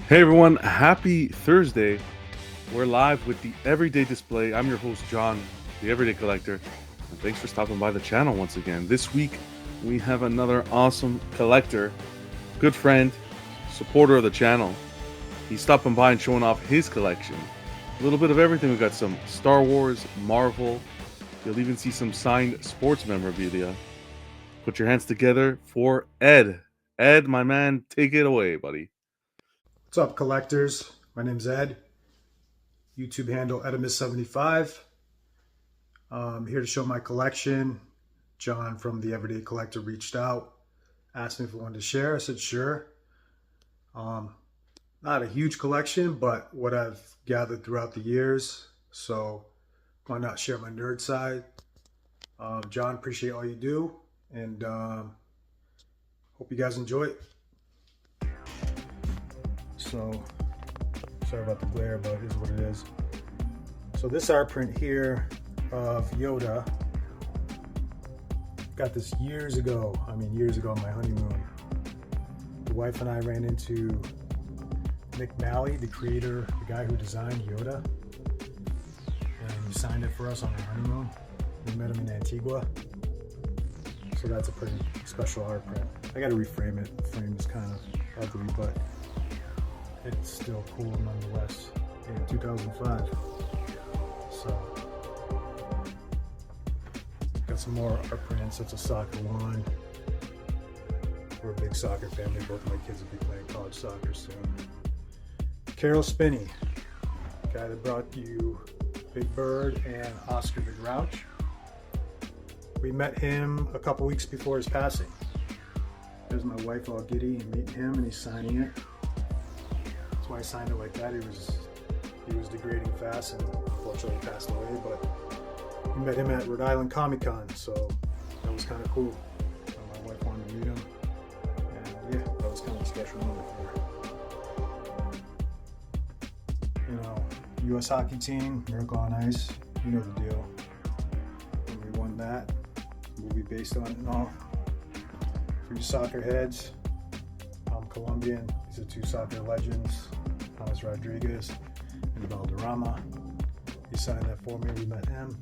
Hey everyone, happy Thursday. We're live with the Everyday Display. I'm your host, John, the Everyday Collector, and thanks for stopping by the channel once again. This week, we have another awesome collector, good friend, supporter of the channel. He's stopping by and showing off his collection. A little bit of everything. We got some Star Wars, Marvel. You'll even see some signed sports memorabilia. Put your hands together for Ed. Ed, my man, take it away, buddy. What's up, collectors? My name's Ed. YouTube handle Edimus75. I'm here to show my collection. John from the Everyday Collector reached out, asked me if I wanted to share. I said sure. Not a huge collection, but what I've gathered throughout the years. So why not share my nerd side? John, appreciate all you do, and hope you guys enjoy it. So, sorry about the glare, but it is what it is. So this art print here of Yoda, got this years ago on my honeymoon. The wife and I ran into Nick Malley, the creator, the guy who designed Yoda, and he signed it for us on our honeymoon. We met him in Antigua. So that's a pretty special art print. I gotta reframe it. The frame is kind of ugly, but it's still cool nonetheless. In 2005. So got some more art prints. That's a soccer one. We're a big soccer family. Both of my kids will be playing college soccer soon. Carol Spinney, guy that brought you Big Bird and Oscar the Grouch. We met him a couple weeks before his passing. There's my wife all giddy and meeting him, and he's signing it. That's why I signed it like that. He was degrading fast, and unfortunately passed away. But we met him at Rhode Island Comic Con, so that was kind of cool. My wife wanted to meet him, and yeah, that was kind of a special moment for her. You know, U.S. hockey team, Miracle on Ice. You know the deal. And we won that. Movie based on it and all. For you soccer heads, I'm Colombian. These are two soccer legends, Thomas Rodriguez and Valderrama. He signed that for me. We met him.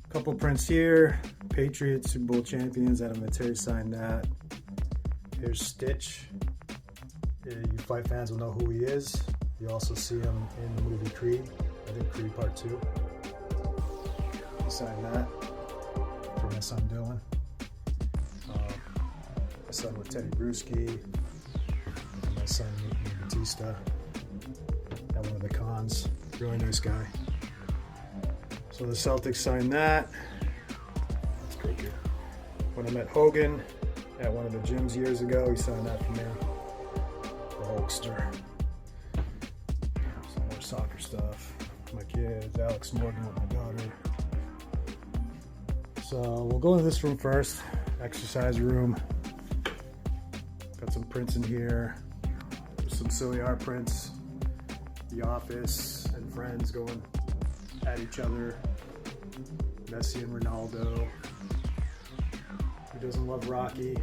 Couple prints here. Patriots, Super Bowl champions. Adam Vinatieri signed that. Here's Stitch. You fight fans will know who he is. You also see him in the movie Creed. I think Creed Part 2. He signed that for my son Dylan. My son with Teddy Bruschi, and my son Newton Batista at one of the cons. Really nice guy. So the Celtics signed that. That's crooked. When I met Hogan at one of the gyms years ago, he signed that for me. The Hulkster. Some more soccer stuff. My kids, Alex Morgan with my daughter. So we'll go into this room first. Exercise room. Got some prints in here. There's some silly art prints. The Office and Friends going at each other. Messi and Ronaldo. Who doesn't love Rocky?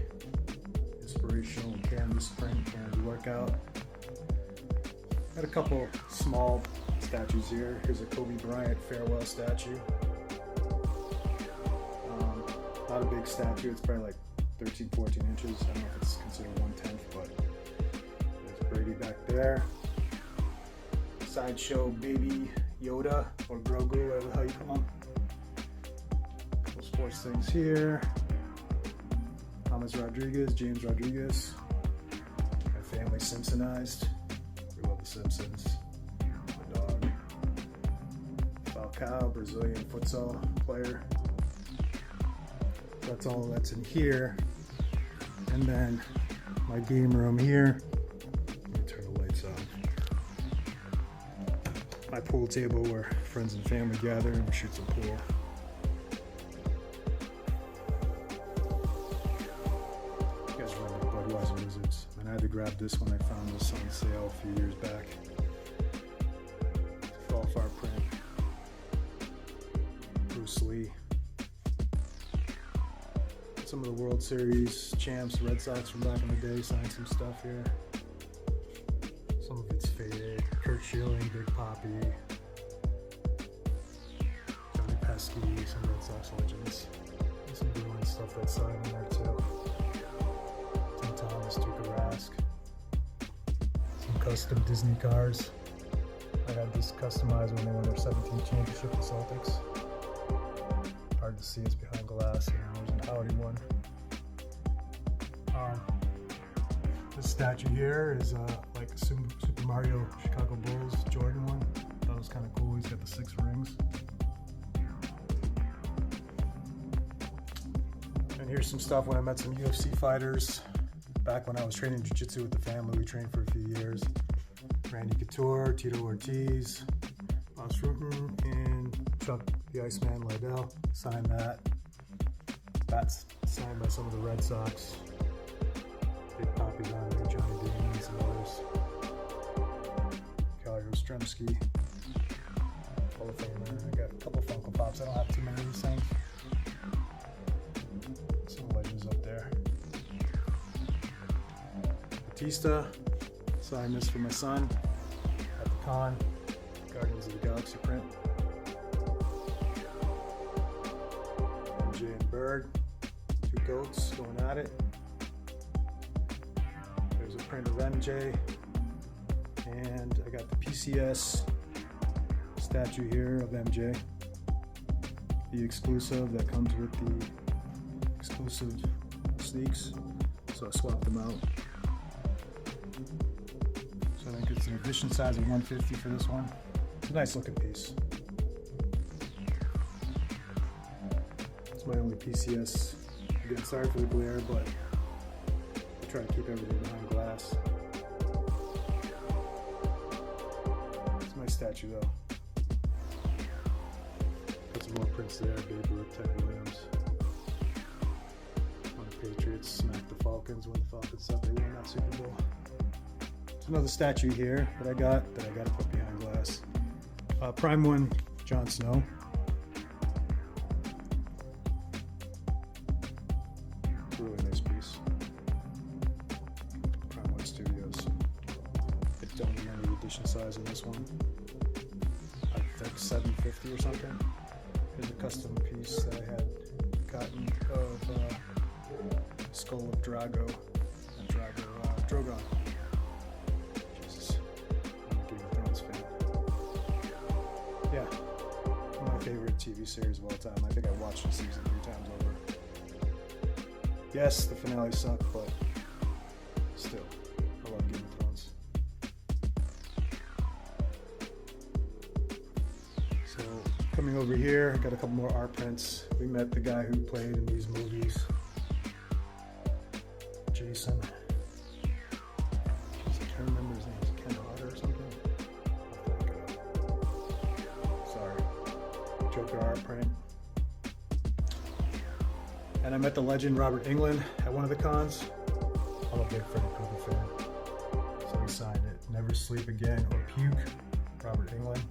Inspirational canvas print, canvas workout. Got a couple small statues here. Here's a Kobe Bryant farewell statue. Not a big statue. It's probably like 13, 14 inches. I don't know if it's considered 1/10, but there's Brady back there. Sideshow baby Yoda, or Grogu, whatever how you call him. Couple sports things here. Thomas Rodriguez, James Rodriguez. My family Simpsonized. We love the Simpsons. My dog. Falcao, Brazilian futsal player. That's all that's in here. And then my game room here. Let me turn the lights on. My pool table where friends and family gather and we shoot some pool. You guys remember Budweiser Wizards? And I had to grab this when I found this on sale a few years back. It's a fall far print. Bruce Lee. Some of the World Series champs, Red Sox from back in the day, signed some stuff here. Kurt Schilling, Big Poppy, Johnny Pesky, some Red Sox legends. There's some Bruins stuff that's signed in there too. Tim Thomas, Tuukka Rask. Some custom Disney cars. I had this customized when they won their 17th championship, the Celtics. Hard to see, it's behind glass. There's an Audi one. This statue here is like a Super Mario Chicago Bulls Jordan one. That was kind of cool. He's got the 6 rings. And here's some stuff when I met some UFC fighters. Back when I was training jiu-jitsu with the family, we trained for a few years. Randy Couture, Tito Ortiz, Bas Rutten, and Chuck the Iceman Liddell. Signed that. That's signed by some of the Red Sox. Big Poppy down there, Johnny Damon, and some others. Kelly Ostremski, Hall of Famer. I got a couple Funko Pops. I don't have too many of these things. Some legends up there. Batista, signed this for my son at the con. Guardians of the Galaxy print. MJ and Bird, 2 goats going at it. There's a print of MJ, and I got the PCS statue here of MJ, the exclusive that comes with the exclusive sneaks, so I swapped them out. So I think it's an edition size of 150 for this one. It's a nice looking piece. It's my only PCS. Again, sorry for the glare, but I try to keep everything behind glass. It's my statue though. Got some more prints there, Babe Ruth, Ted Williams. When the Patriots smacked the Falcons when the Falcons thought they won that Super Bowl. There's another statue here that I got to put behind glass. Prime 1, Jon Snow. It's a really nice piece. Prime 1 Studios. I don't remember the edition size on this one. I think 750 or something. Here's a custom piece that I had gotten of Skull of Drogon. Jesus, I'm a Game of Thrones fan. Yeah, my favorite TV series of all time. I think I watched the season 3 times over. Yes, the finale sucked, but still, I love Game of Thrones. So, coming over here, I got a couple more art prints. We met the guy who played in these movies. Jason. Jeez, I can't remember his name. Is it Ken Hodder or something? I'll have to look it up. Sorry. Joker art print. And I met the legend Robert Englund at one of the cons. I'm a big Freddy Krueger fan. So he signed it. Never Sleep Again or Puke. Robert Englund.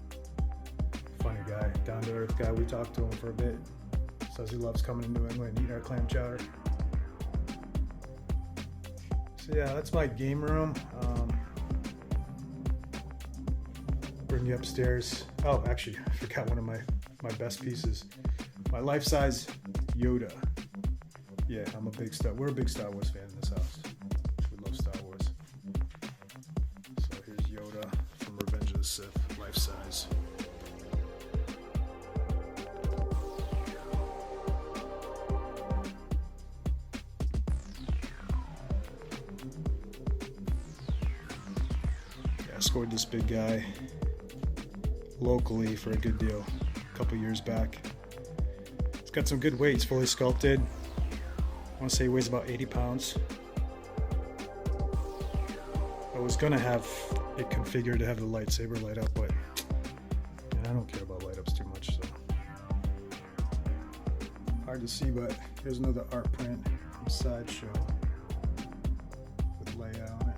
Funny guy. Down to earth guy. We talked to him for a bit. Says he loves coming to New England and eating our clam chowder. So yeah, that's my game room. Bring you upstairs. Oh, actually, I forgot one of my best pieces. My life-size Yoda. Yeah, we're a big Star Wars fan in this house. We love Star Wars. So here's Yoda from Revenge of the Sith, life-size. Scored this big guy locally for a good deal a couple years back. It's got some good weight. It's fully sculpted. I want to say he weighs about 80 pounds. I was gonna have it configured to have the lightsaber light up, but I don't care about light ups too much, so hard to see. But here's another art print from Sideshow with Leia on it.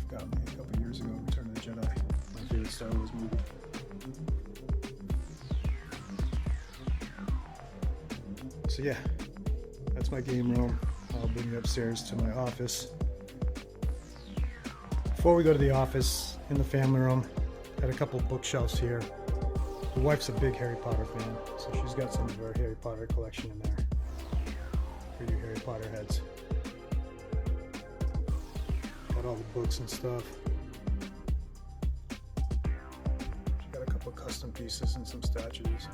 Got me a couple years ago, Return of the Jedi, my favorite Star Wars movie. So yeah, that's my game room. I'll bring you upstairs to my office. Before we go to the office, in the family room, got a couple bookshelves here. The wife's a big Harry Potter fan, so she's got some of her Harry Potter collection in there for you Harry Potter heads. Got all the books and stuff. She got a couple custom pieces and some statues.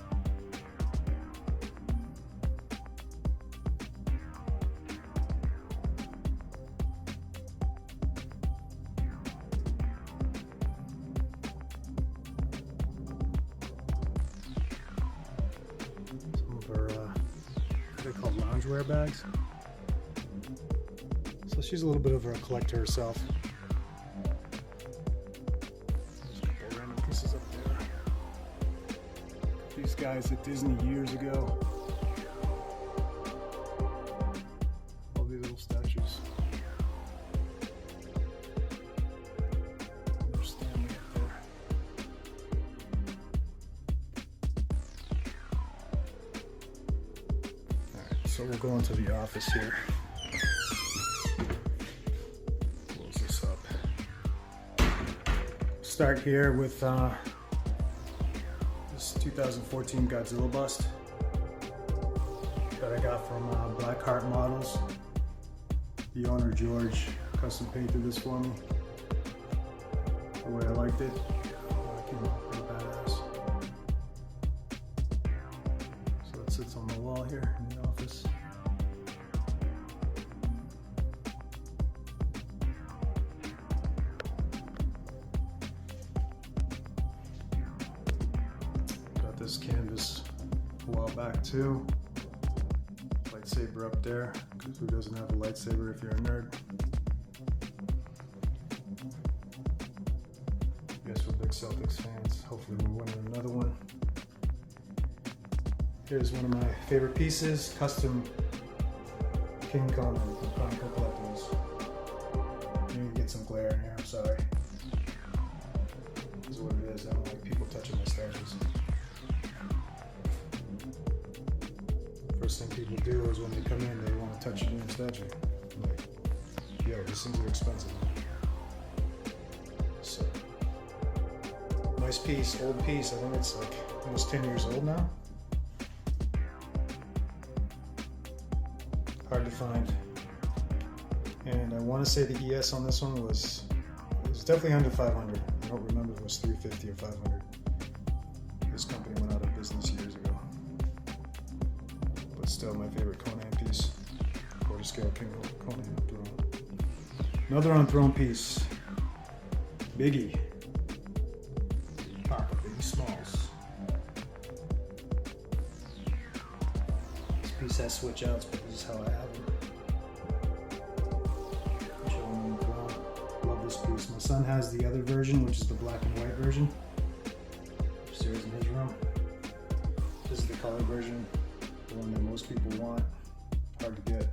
They're called loungewear bags. So she's a little bit of a collector herself. There's a couple random pieces up there. These guys at Disney years ago. All these little statues. There's Stanley up there. So we'll go into the office here. Close this up. Start here with this 2014 Godzilla bust that I got from Blackheart Models. The owner, George, custom painted this for me the way I liked it. It came out pretty badass. So it sits on the wall here in the office. Got this canvas a while back too. Lightsaber up there, because who doesn't have a lightsaber if you're a nerd? Guess we're big Celtics fans. Hopefully we're winning another one. Here's one of my favorite pieces, custom King Conan from Chronicle Collectibles. You need to get some glare in here, I'm sorry. This is what it is, I don't like people touching my statues. First thing people do is when they come in, they want to touch your new statue. I'm like, yo, these things are expensive. So, nice piece, old piece, I think it's like almost 10 years old now. Hard to find, and I want to say the ES on this one was definitely under 500. I don't remember if it was 350 or 500. This company went out of business years ago, but still my favorite Conan piece. Quarter scale King Conan on throne. Another on throne piece. Biggie. Papa Biggie Smalls. Piece has switch outs, but this is how I have them. Love this piece. My son has the other version, which is the black and white version. Upstairs in his room. This is the color version, the one that most people want. Hard to get.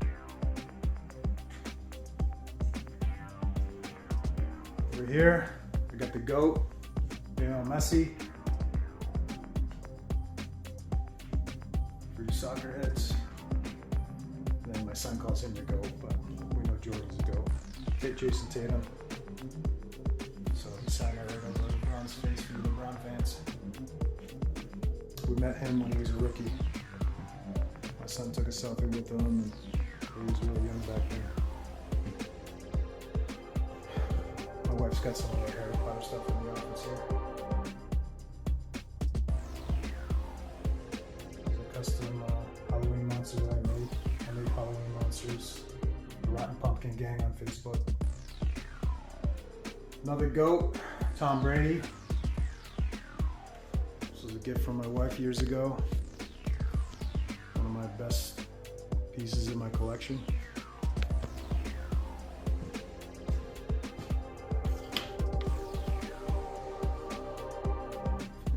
Over here, we got the GOAT, Messi. For you soccer heads. Then my son calls him the GOAT, but we know Jordan's the GOAT. Jason Tatum. So he sang right over LeBron's face for the LeBron fans. We met him when he was a rookie. My son took a selfie with him, and he was really young back then. My wife's got some of her Harry Potter stuff in the office here. There's a custom Halloween monster that I made. I made Halloween monsters. The Rotten Pumpkin Gang on Facebook. Another GOAT, Tom Brady. This was a gift from my wife years ago. One of my best pieces in my collection.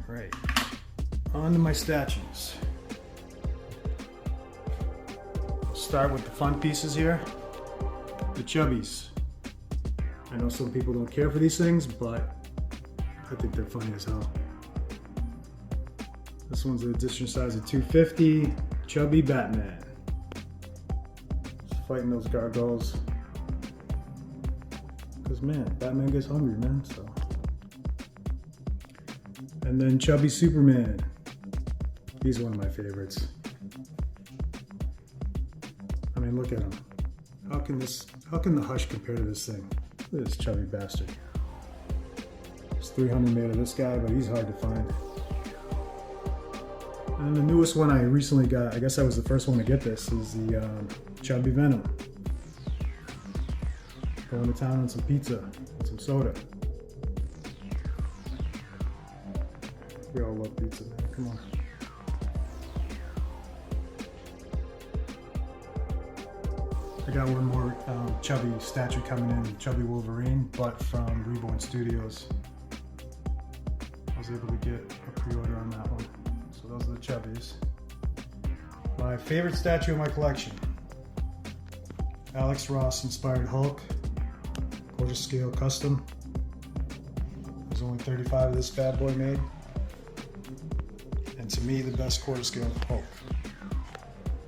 Alright, on to my statues. Start with the fun pieces here. The chubbies. I know some people don't care for these things, but I think they're funny as hell. This one's an edition size of 250, chubby Batman. Just fighting those gargoyles. Because man, Batman gets hungry, man. So, and then Chubby Superman. He's one of my favorites. I mean, look at him. How can the Hush compare to this thing? Look at this chubby bastard. There's 300 made of this guy, but he's hard to find. And the newest one I recently got, I guess I was the first one to get this, is the Chubby Venom. Going to town on some pizza and some soda. We all love pizza, man. Come on. I got one more chubby statue coming in, Chubby Wolverine, but from Reborn Studios. I was able to get a pre-order on that one. So those are the chubbies. My favorite statue in my collection. Alex Ross inspired Hulk. Quarter scale custom. There's only 35 of this bad boy made. And to me, the best quarter scale Hulk.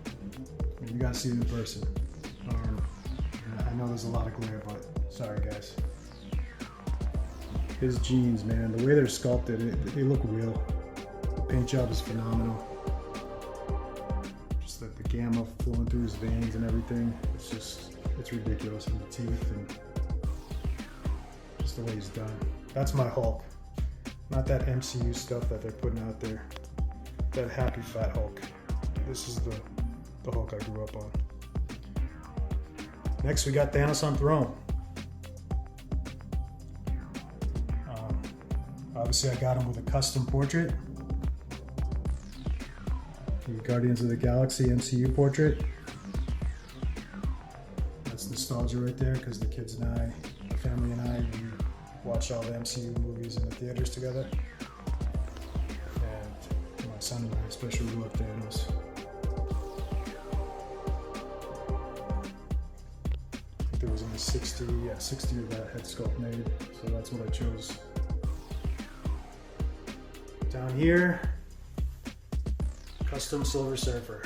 I mean, you gotta see it in person. I know there's a lot of glare, but sorry guys. His jeans, man, the way they're sculpted, they look real. The paint job is phenomenal. Just the gamma flowing through his veins and everything. It's ridiculous. And the teeth and just the way he's done. That's my Hulk. Not that MCU stuff that they're putting out there. That happy fat Hulk. This is the Hulk I grew up on. Next, we got Thanos on Throne. Obviously, I got him with a custom portrait. The Guardians of the Galaxy MCU portrait. That's nostalgia right there, because the kids and I, the family and I, we watched all the MCU movies in the theaters together. And my son and I especially love Thanos. There was only 60 of that head sculpt made, so that's what I chose. Down here, custom Silver Surfer.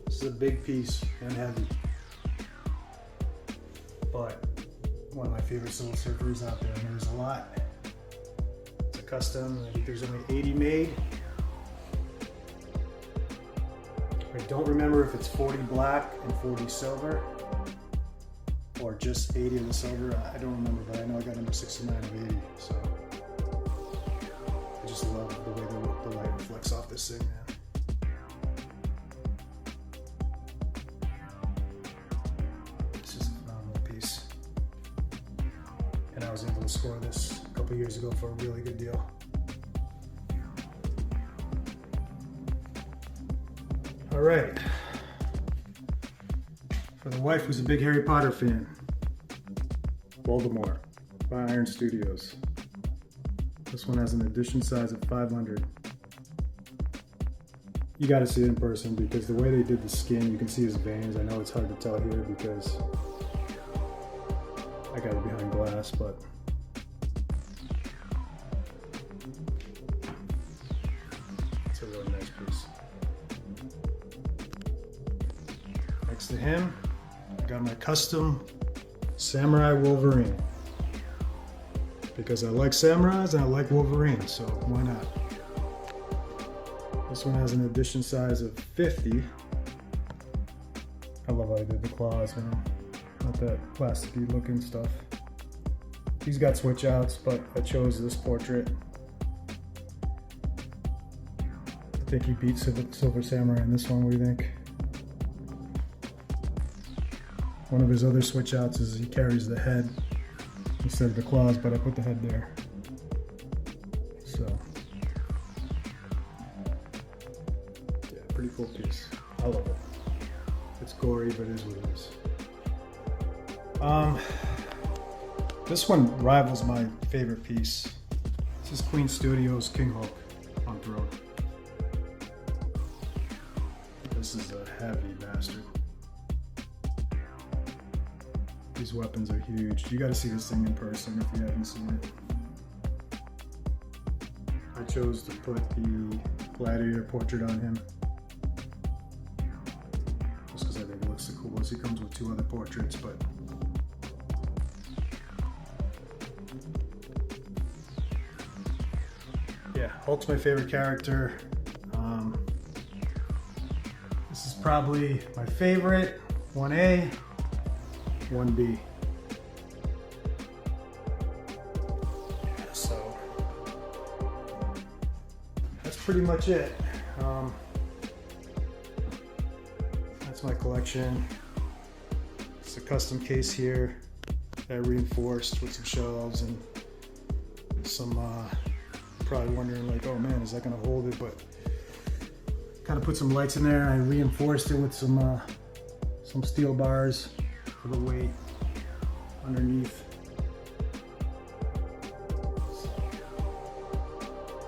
This is a big piece and heavy, but one of my favorite Silver Surfers out there, and there's a lot. It's a custom, I think there's only 80 made. I don't remember if it's 40 black and 40 silver, or just 80 of the silver. I don't remember, but I know I got number 69 of 80, so I just love the way the light reflects off this thing, man. This is a phenomenal piece. And I was able to score this a couple years ago for a really good deal. All right. For the wife who's a big Harry Potter fan, Voldemort by Iron Studios. This one has an edition size of 500. You gotta see it in person, because the way they did the skin, you can see his veins. I know it's hard to tell here because I got it behind glass, but it's a really nice piece. Next to him, I got my custom Samurai Wolverine, because I like samurais and I like Wolverine, so why not? This one has an edition size of 50. I love how I did the claws, man. Not that plasticky looking stuff. He's got switch outs, but I chose this portrait. I think he beat Silver Samurai in this one. What do you think? One of his other switch outs is he carries the head instead of the claws, but I put the head there. So, yeah, pretty cool piece. I love it. It's gory, but it is what it is. This one rivals my favorite piece. This is Queen Studios' King Hulk on Throne. This is a heavy bastard. These weapons are huge. You got to see this thing in person if you haven't seen it. I chose to put the gladiator portrait on him just because I think it looks the coolest. He comes with two other portraits, but Hulk's my favorite character. This is probably my favorite. 1A, 1B. So that's pretty much it. That's my collection. It's a custom case here that I reinforced with some shelves and some, probably wondering like, oh man, is that gonna hold it? But kind of put some lights in there. I reinforced it with some steel bars for the weight underneath.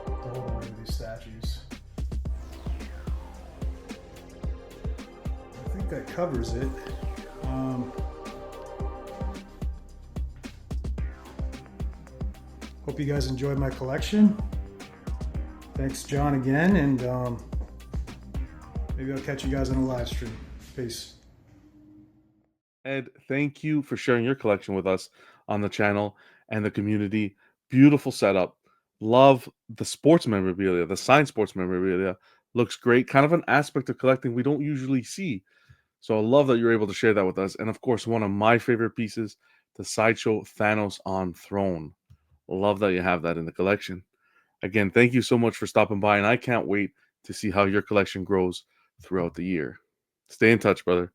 To hold on to these statues. I think that covers it. Hope you guys enjoyed my collection. Thanks, John, again, and maybe I'll catch you guys on a live stream. Peace. Ed, thank you for sharing your collection with us on the channel and the community. Beautiful setup. Love the sports memorabilia, the signed sports memorabilia. Looks great. Kind of an aspect of collecting we don't usually see. So I love that you're able to share that with us. And of course, one of my favorite pieces, the Sideshow Thanos on Throne. Love that you have that in the collection. Again, thank you so much for stopping by, and I can't wait to see how your collection grows throughout the year. Stay in touch, brother.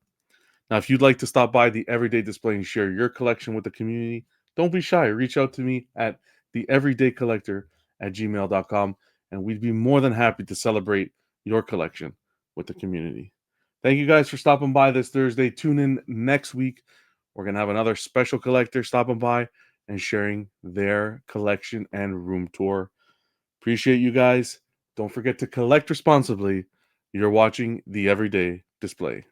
Now, if you'd like to stop by the Everyday Display and share your collection with the community, don't be shy. Reach out to me at theeverydaycollector@gmail.com, and we'd be more than happy to celebrate your collection with the community. Thank you guys for stopping by this Thursday. Tune in next week. We're going to have another special collector stopping by and sharing their collection and room tour. Appreciate you guys. Don't forget to collect responsibly. You're watching the Everyday Display.